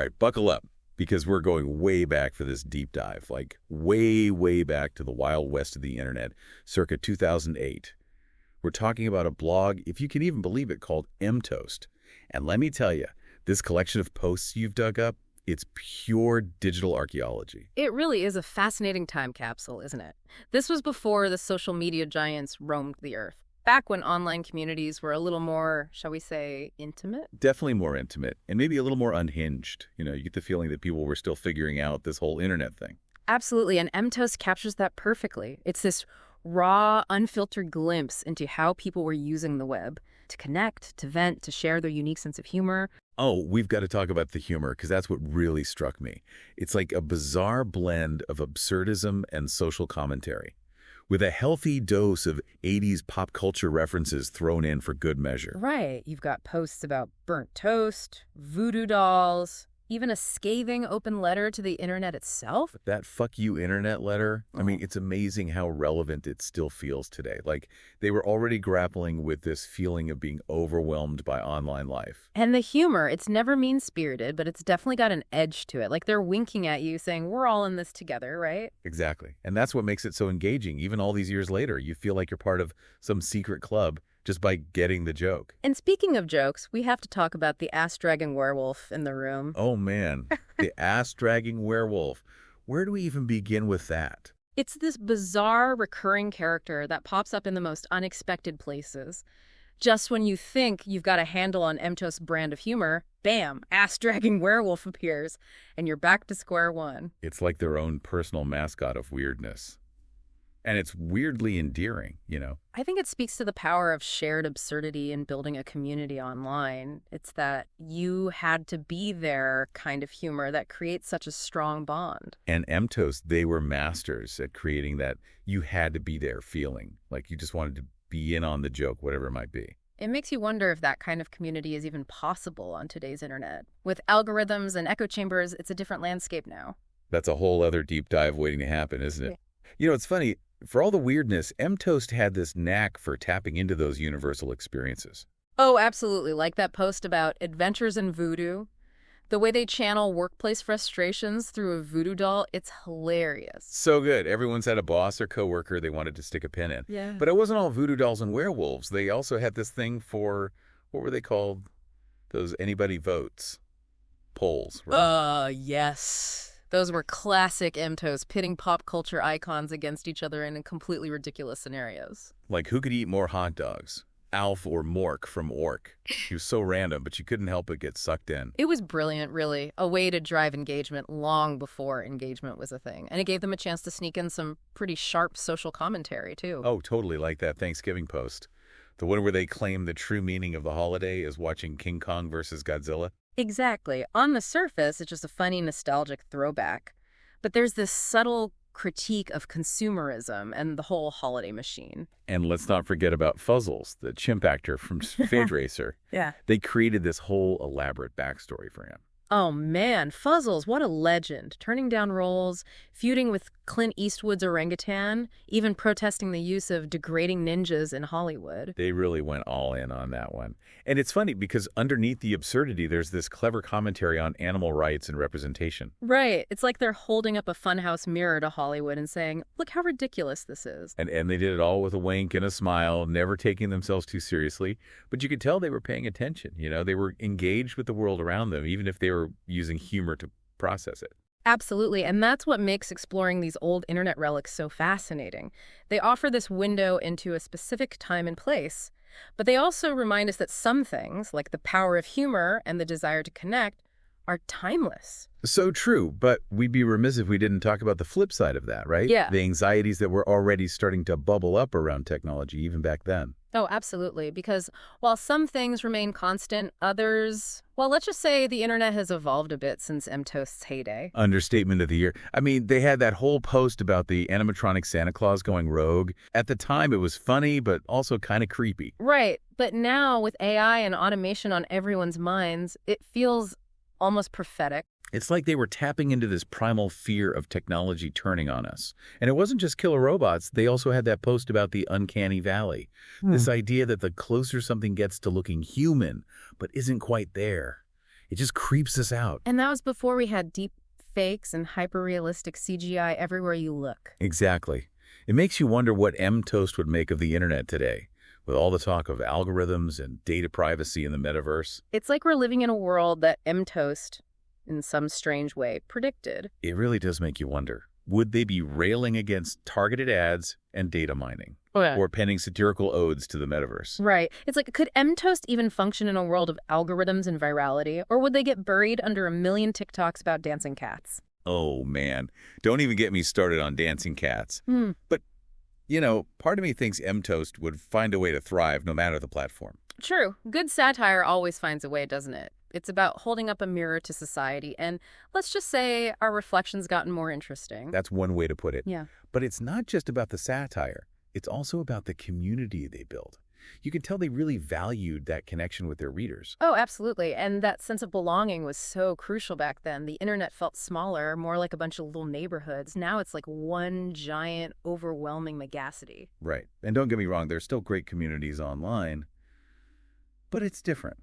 right, buckle up, because we're going way back for this deep dive, like way, way back to the Wild West of the internet, circa 2008. We're talking about a blog, if you can even believe it, called EMToast. And let me tell you, this collection of posts you've dug up, it's pure digital archaeology. It really is a fascinating time capsule, isn't it? This was before the social media giants roamed the earth. Back when online communities were a little more, shall we say, intimate? Definitely more intimate, and maybe a little more unhinged. You get the feeling that people were still figuring out this whole internet thing. Absolutely, and EMToast captures that perfectly. It's this raw, unfiltered glimpse into how people were using the web to connect, to vent, to share their unique sense of humor. Oh, we've got to talk about the humor, because that's what really struck me. It's like a bizarre blend of absurdism and social commentary, with a healthy dose of 80s pop culture references thrown in for good measure. Right. You've got posts about burnt toast, voodoo dolls, even a scathing open letter to the internet itself. That "fuck you internet" letter, I mean, it's amazing how relevant it still feels today. Like, they were already grappling with this feeling of being overwhelmed by online life. And the humor, it's never mean-spirited, but it's definitely got an edge to it. Like they're winking at you saying, we're all in this together, right? Exactly. And that's what makes it so engaging. Even all these years later, you feel like you're part of some secret club just by getting the joke. And speaking of jokes, we have to talk about the ass-dragging werewolf in the room. Oh, man. The ass-dragging werewolf. Where do we even begin with that? It's this bizarre, recurring character that pops up in the most unexpected places. Just when you think you've got a handle on EMToast's brand of humor, bam, ass-dragging werewolf appears, and you're back to square one. It's like their own personal mascot of weirdness. And it's weirdly endearing, I think it speaks to the power of shared absurdity in building a community online. It's that you had to be there kind of humor that creates such a strong bond. And EMToast, they were masters at creating that you had to be there feeling, like you just wanted to be in on the joke, whatever it might be. It makes you wonder if that kind of community is even possible on today's internet. With algorithms and echo chambers, it's a different landscape now. That's a whole other deep dive waiting to happen, isn't it? It's funny. For all the weirdness, EMToast had this knack for tapping into those universal experiences. Oh, absolutely. Like that post about adventures in voodoo. The way they channel workplace frustrations through a voodoo doll, it's hilarious. So good. Everyone's had a boss or coworker they wanted to stick a pin in. Yeah. But it wasn't all voodoo dolls and werewolves. They also had this thing for, what were they called? Those anybody votes. Polls. Right? Yes. Those were classic EMToast, pitting pop culture icons against each other in completely ridiculous scenarios. Like, who could eat more hot dogs? Alf or Mork from Ork. He was so random, but you couldn't help but get sucked in. It was brilliant, really. A way to drive engagement long before engagement was a thing. And it gave them a chance to sneak in some pretty sharp social commentary, too. Oh, totally, like that Thanksgiving post. The one where they claim the true meaning of the holiday is watching King Kong versus Godzilla. Exactly. On the surface, it's just a funny, nostalgic throwback. But there's this subtle critique of consumerism and the whole holiday machine. And let's not forget about Fuzzles, the chimp actor from Fade Racer. Yeah. They created this whole elaborate backstory for him. Oh man, Fuzzles, what a legend. Turning down roles, feuding with Clint Eastwood's orangutan, even protesting the use of degrading ninjas in Hollywood. They really went all in on that one. And it's funny because underneath the absurdity, there's this clever commentary on animal rights and representation. Right. It's like they're holding up a funhouse mirror to Hollywood and saying, look how ridiculous this is. And they did it all with a wink and a smile, never taking themselves too seriously. But you could tell they were paying attention. They were engaged with the world around them, even if they were using humor to process it. Absolutely, and that's what makes exploring these old internet relics so fascinating. They offer this window into a specific time and place, but they also remind us that some things, like the power of humor and the desire to connect, are timeless. So true, but we'd be remiss if we didn't talk about the flip side of that, right? Yeah. The anxieties that were already starting to bubble up around technology even back then. Oh, absolutely, because while some things remain constant, others, well, let's just say the internet has evolved a bit since EMToast's heyday. Understatement of the year. I mean, they had that whole post about the animatronic Santa Claus going rogue. At the time, it was funny, but also kind of creepy. Right, but now with AI and automation on everyone's minds, it feels almost prophetic. It's like they were tapping into this primal fear of technology turning on us. And it wasn't just killer robots. They also had that post about the uncanny valley. This idea that the closer something gets to looking human, but isn't quite there, It just creeps us out. And that was before we had deep fakes and hyper-realistic CGI everywhere you look. Exactly. It makes you wonder what EMToast would make of the internet today, with all the talk of algorithms and data privacy in the metaverse. It's like we're living in a world that EMToast, in some strange way, predicted. It really does make you wonder. Would they be railing against targeted ads and data mining? Oh, yeah. Or penning satirical odes to the metaverse? Right. It's like, could EMToast even function in a world of algorithms and virality? Or would they get buried under a million TikToks about dancing cats? Oh, man. Don't even get me started on dancing cats. Mm. But, part of me thinks EMToast would find a way to thrive no matter the platform. True. Good satire always finds a way, doesn't it? It's about holding up a mirror to society, and let's just say our reflection's gotten more interesting. That's one way to put it. Yeah. But it's not just about the satire. It's also about the community they build. You can tell they really valued that connection with their readers. Oh, absolutely. And that sense of belonging was so crucial back then. The internet felt smaller, more like a bunch of little neighborhoods. Now it's like one giant, overwhelming megacity. Right. And don't get me wrong, there's still great communities online, but it's different,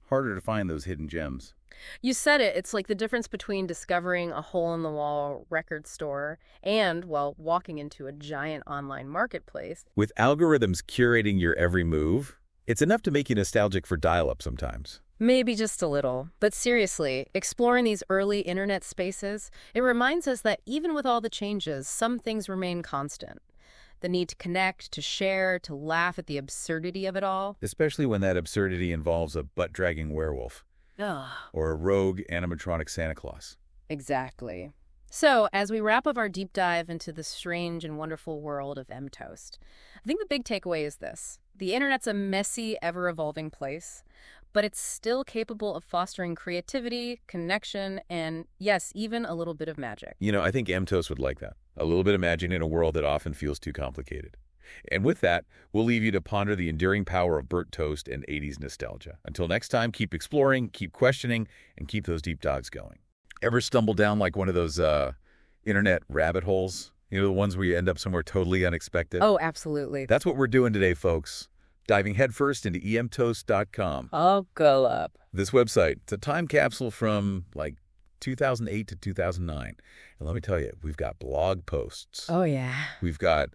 Harder to find those hidden gems. You said it. It's like the difference between discovering a hole-in-the-wall record store and, well, walking into a giant online marketplace. With algorithms curating your every move, it's enough to make you nostalgic for dial-up sometimes. Maybe just a little. But seriously, exploring these early internet spaces, it reminds us that even with all the changes, some things remain constant. The need to connect, to share, to laugh at the absurdity of it all. Especially when that absurdity involves a butt-dragging werewolf. Ugh. Or a rogue animatronic Santa Claus. Exactly. So, as we wrap up our deep dive into the strange and wonderful world of EMToast, I think the big takeaway is this. The internet's a messy, ever-evolving place, but it's still capable of fostering creativity, connection, and, yes, even a little bit of magic. I think EMToast would like that. A little bit of magic in a world that often feels too complicated. And with that, we'll leave you to ponder the enduring power of burnt toast and 80s nostalgia. Until next time, keep exploring, keep questioning, and keep those deep dives going. Ever stumble down like one of those internet rabbit holes? The ones where you end up somewhere totally unexpected? Oh, absolutely. That's what we're doing today, folks. Diving headfirst into EMToast.com. I'll go up. This website, it's a time capsule from 2008 to 2009. And let me tell you, we've got blog posts. Oh, yeah. We've got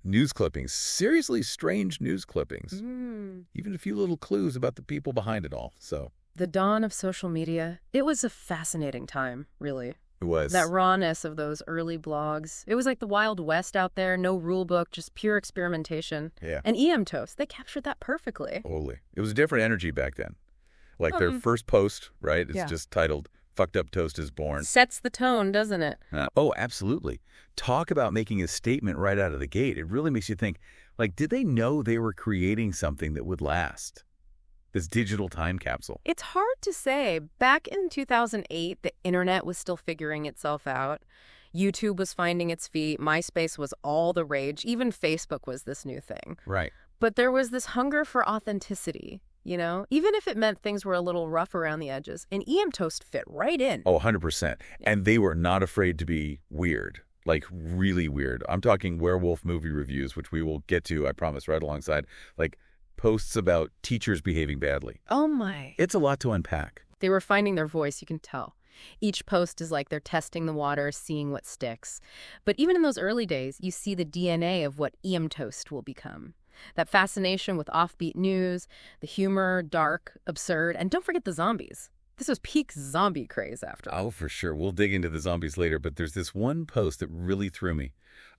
news clippings, seriously strange news clippings. Even a few little clues about the people behind it all. So the dawn of social media, it was a fascinating time, really. it was. That rawness of those early blogs. It was like the Wild West out there, no rule book, just pure experimentation. Yeah. And EMToast, they captured that perfectly. Totally. It was a different energy back then. Their first post, right? It's just titled, Fucked Up Toast is Born. Sets the tone, doesn't it? Oh, absolutely. Talk about making a statement right out of the gate. It really makes you think, did they know they were creating something that would last? This digital time capsule. It's hard to say. Back in 2008, the internet was still figuring itself out. YouTube was finding its feet. MySpace was all the rage. Even Facebook was this new thing. Right. But there was this hunger for authenticity. Even if it meant things were a little rough around the edges, and EMToast fit right in. Oh, 100%. Yeah. And they were not afraid to be weird, really weird. I'm talking werewolf movie reviews, which we will get to, I promise, right alongside, posts about teachers behaving badly. Oh, my. It's a lot to unpack. They were finding their voice, you can tell. Each post is like they're testing the water, seeing what sticks. But even in those early days, you see the DNA of what EMToast will become. That fascination with offbeat news, the humor, dark, absurd, and don't forget the zombies. This was peak zombie craze after all. Oh, for sure. We'll dig into the zombies later, but there's this one post that really threw me.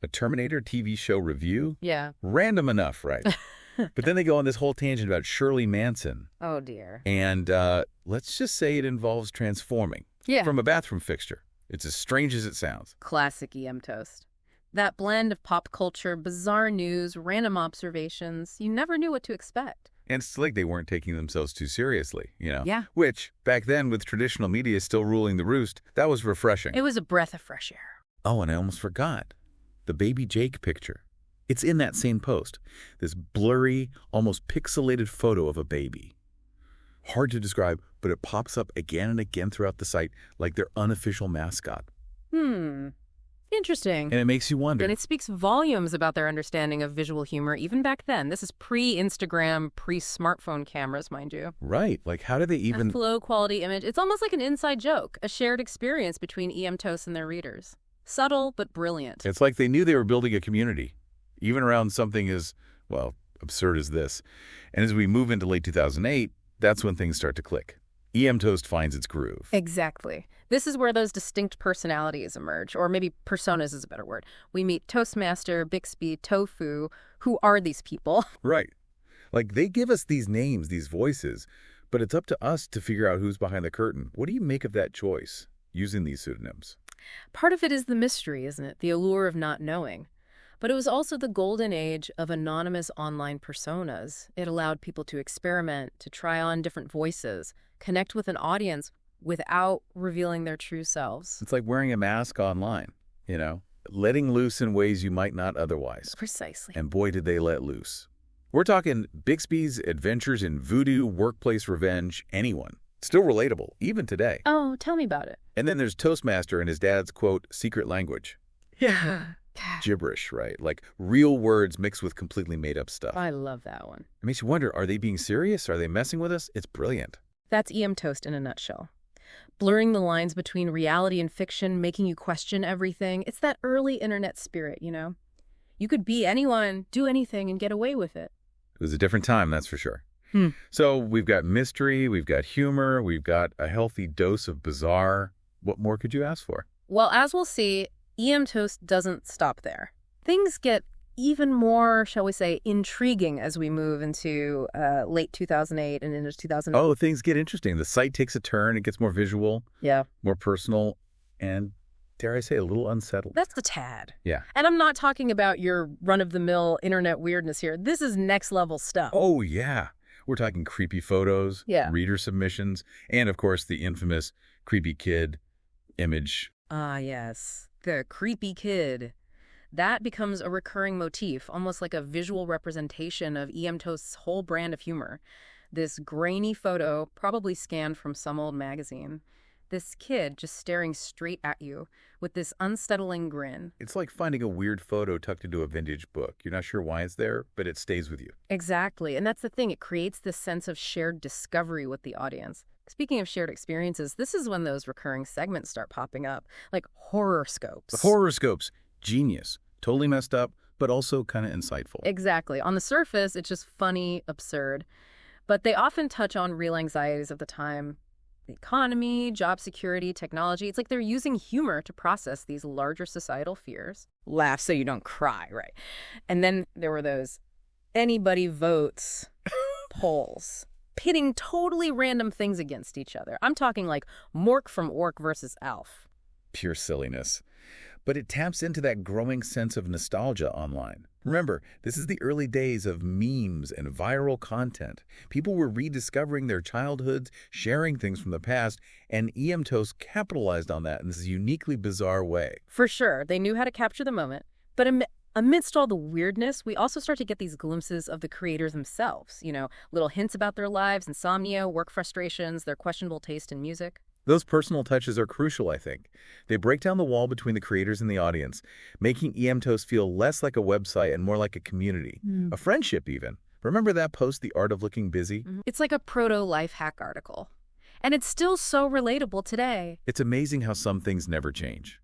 A Terminator TV show review? Yeah. Random enough, right? But then they go on this whole tangent about Shirley Manson. Oh, dear. And let's just say it involves transforming from a bathroom fixture. It's as strange as it sounds. Classic EMToast. That blend of pop culture, bizarre news, random observations, you never knew what to expect. And it's like they weren't taking themselves too seriously, Yeah. Which, back then, with traditional media still ruling the roost, that was refreshing. It was a breath of fresh air. Oh, and I almost forgot. The baby Jake picture. It's in that same post. This blurry, almost pixelated photo of a baby. Hard to describe, but it pops up again and again throughout the site like their unofficial mascot. Interesting. And it makes you wonder. And it speaks volumes about their understanding of visual humor even back then. This is pre-Instagram, pre-smartphone cameras, mind you. Right. Like, how do they even... A low-quality image. It's almost like an inside joke, a shared experience between EMToast and their readers. Subtle, but brilliant. It's like they knew they were building a community, even around something as, well, absurd as this. And as we move into late 2008, that's when things start to click. EMToast finds its groove. Exactly. This is where those distinct personalities emerge, or maybe personas is a better word. We meet Toastmaster, Bixby, Tofu. Who are these people? Right. Like, they give us these names, these voices, but it's up to us to figure out who's behind the curtain. What do you make of that choice, using these pseudonyms? Part of it is the mystery, isn't it? The allure of not knowing. But it was also the golden age of anonymous online personas. It allowed people to experiment, to try on different voices, connect with an audience without revealing their true selves. It's like wearing a mask online, letting loose in ways you might not otherwise. Precisely. And boy, did they let loose. We're talking Bixby's adventures in voodoo, workplace revenge, anyone. Still relatable, even today. Oh, tell me about it. And then there's Toastmaster and his dad's, quote, secret language. Yeah. Gibberish, right? Like real words mixed with completely made-up stuff. I love that one. It makes you wonder, are they being serious? Are they messing with us? It's brilliant. That's EMToast in a nutshell. Blurring the lines between reality and fiction, making you question everything. It's that early internet spirit, You could be anyone, do anything, and get away with it. It was a different time, that's for sure. So we've got mystery, we've got humor, we've got a healthy dose of bizarre. What more could you ask for? Well, as we'll see, EMToast doesn't stop there. Things get even more, shall we say, intriguing as we move into late 2008 and into 2009. Oh, things get interesting. The site takes a turn. It gets more visual, more personal, and, dare I say, a little unsettled. That's the tad. Yeah. And I'm not talking about your run-of-the-mill internet weirdness here. This is next-level stuff. Oh, yeah. We're talking creepy photos, reader submissions, and, of course, the infamous creepy kid image. Ah, yes. The creepy kid. That becomes a recurring motif, almost like a visual representation of EMToast's whole brand of humor. This grainy photo, probably scanned from some old magazine. This kid just staring straight at you with this unsettling grin. It's like finding a weird photo tucked into a vintage book. You're not sure why it's there, but it stays with you. Exactly. And that's the thing. It creates this sense of shared discovery with the audience. Speaking of shared experiences, this is when those recurring segments start popping up, like horoscopes. The horoscopes. Genius. Totally messed up, but also kind of insightful. Exactly. On the surface, it's just funny, absurd. But they often touch on real anxieties of the time. The economy, job security, technology. It's like they're using humor to process these larger societal fears. Laugh so you don't cry, right? And then there were those anybody votes polls, pitting totally random things against each other. I'm talking like Mork from Ork versus Alf. Pure silliness. But it taps into that growing sense of nostalgia online. Remember, this is the early days of memes and viral content. People were rediscovering their childhoods, sharing things from the past, and EMToast capitalized on that in this uniquely bizarre way. For sure, they knew how to capture the moment. But amidst all the weirdness, we also start to get these glimpses of the creators themselves. Little hints about their lives, insomnia, work frustrations, their questionable taste in music. Those personal touches are crucial, I think. They break down the wall between the creators and the audience, making EMToast feel less like a website and more like a community, a friendship even. Remember that post, The Art of Looking Busy? It's like a proto-life hack article. And it's still so relatable today. It's amazing how some things never change.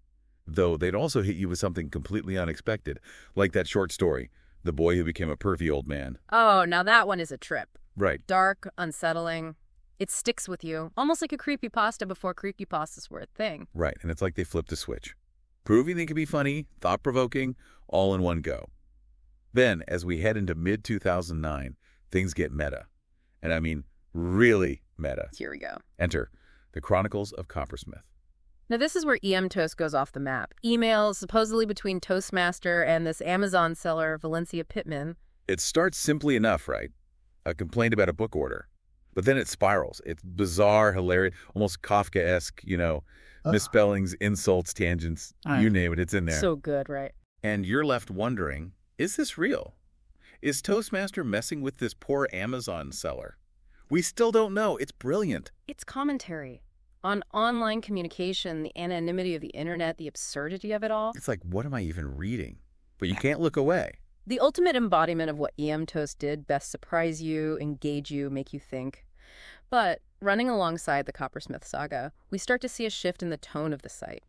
Though they'd also hit you with something completely unexpected, like that short story, The Boy Who Became a Pervy Old Man. Oh, now that one is a trip. Right. Dark, unsettling. It sticks with you, almost like a creepypasta before creepypastas were a thing. Right, and it's like they flipped a switch, proving they can be funny, thought-provoking, all in one go. Then, as we head into mid-2009, things get meta. And I mean, really meta. Here we go. Enter The Chronicles of Coppersmith. Now, this is where EMToast goes off the map. Emails supposedly between Toastmaster and this Amazon seller, Valencia Pittman. It starts simply enough, right? A complaint about a book order. But then it spirals. It's bizarre, hilarious, almost Kafkaesque, misspellings, insults, tangents, you name it, it's in there. So good, right? And you're left wondering, is this real? Is Toastmaster messing with this poor Amazon seller? We still don't know. It's brilliant. It's commentary. On online communication, the anonymity of the internet, the absurdity of it all. It's like, what am I even reading? But you can't look away. The ultimate embodiment of what EMToast did: best surprise you, engage you, make you think. But running alongside the Coppersmith saga, we start to see a shift in the tone of the site.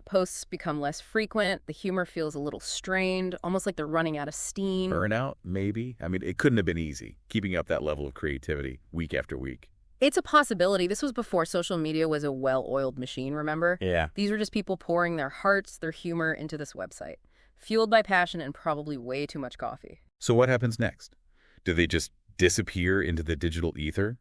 Posts become less frequent, the humor feels a little strained, almost like they're running out of steam. Burnout, maybe? I mean, it couldn't have been easy, keeping up that level of creativity week after week. It's a possibility. This was before social media was a well-oiled machine, remember? Yeah. These were just people pouring their hearts, their humor into this website, fueled by passion and probably way too much coffee. So what happens next? Do they just disappear into the digital ether?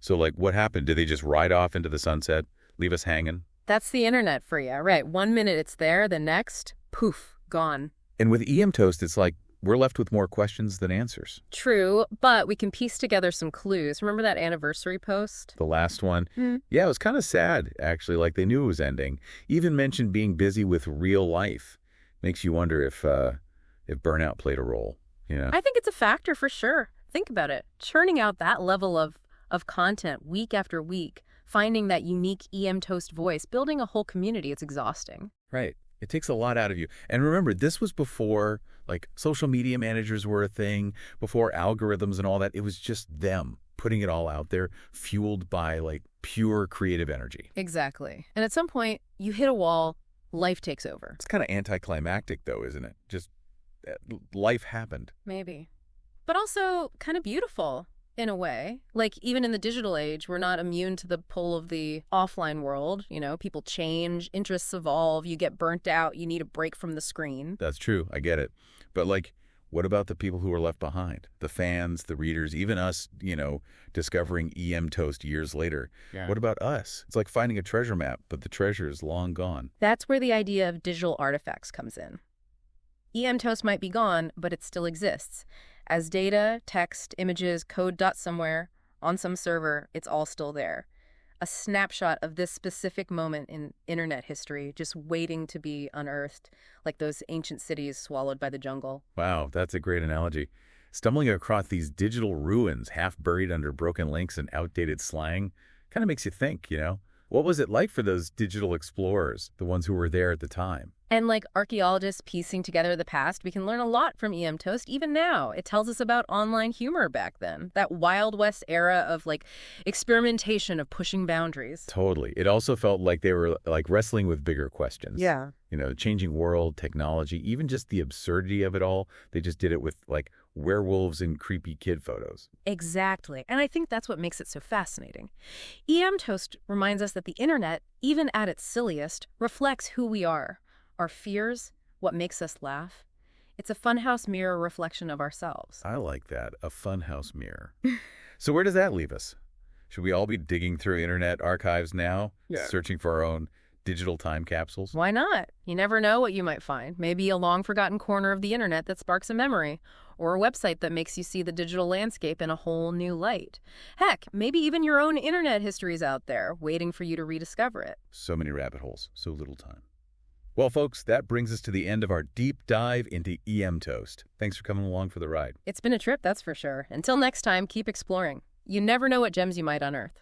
So, like, what happened? Did they just ride off into the sunset, leave us hanging? That's the internet for you, right? 1 minute it's there, the next, poof, gone. And with EMToast, it's like we're left with more questions than answers. True, but we can piece together some clues. Remember that anniversary post? The last one? Hmm. Yeah, it was kind of sad, actually, like they knew it was ending. Even mentioned being busy with real life. Makes you wonder if burnout played a role, you know? I think it's a factor for sure. Think about it. Churning out that level of content week after week, finding that unique EMToast voice, building a whole community, it's exhausting. Right. It takes a lot out of you. And remember, this was before, like, social media managers were a thing, before algorithms and all that. It was just them putting it all out there, fueled by, like, pure creative energy. Exactly. And at some point, you hit a wall, life takes over. It's kind of anticlimactic, though, isn't it? Just life happened. Maybe. But also kind of beautiful. In a way. Like, even in the digital age, we're not immune to the pull of the offline world. You know, people change, interests evolve, you get burnt out, you need a break from the screen. That's true. I get it. But, like, what about the people who are left behind? The fans, the readers, even us, you know, discovering EMToast years later. Yeah. What about us? It's like finding a treasure map, but the treasure is long gone. That's where the idea of digital artifacts comes in. EMToast might be gone, but it still exists. As data, text, images, code somewhere, on some server, it's all still there. A snapshot of this specific moment in internet history, just waiting to be unearthed, like those ancient cities swallowed by the jungle. Wow, that's a great analogy. Stumbling across these digital ruins, half buried under broken links and outdated slang, kind of makes you think, you know? What was it like for those digital explorers, the ones who were there at the time? And like archaeologists piecing together the past, we can learn a lot from EMToast even now. It tells us about online humor back then, that Wild West era of like experimentation, of pushing boundaries. Totally. It also felt like they were like wrestling with bigger questions. Yeah. You know, changing world, technology, even just the absurdity of it all. They just did it with like werewolves and creepy kid photos. Exactly. And I think that's what makes it so fascinating. EMToast reminds us that the internet, even at its silliest, reflects who we are. Our fears, what makes us laugh. It's a funhouse mirror reflection of ourselves. I like that, a funhouse mirror. So where does that leave us? Should we all be digging through internet archives now, searching for our own digital time capsules? Why not? You never know what you might find. Maybe a long-forgotten corner of the internet that sparks a memory, or a website that makes you see the digital landscape in a whole new light. Heck, maybe even your own internet history's out there, waiting for you to rediscover it. So many rabbit holes, so little time. Well, folks, that brings us to the end of our deep dive into EMToast. Thanks for coming along for the ride. It's been a trip, that's for sure. Until next time, keep exploring. You never know what gems you might unearth.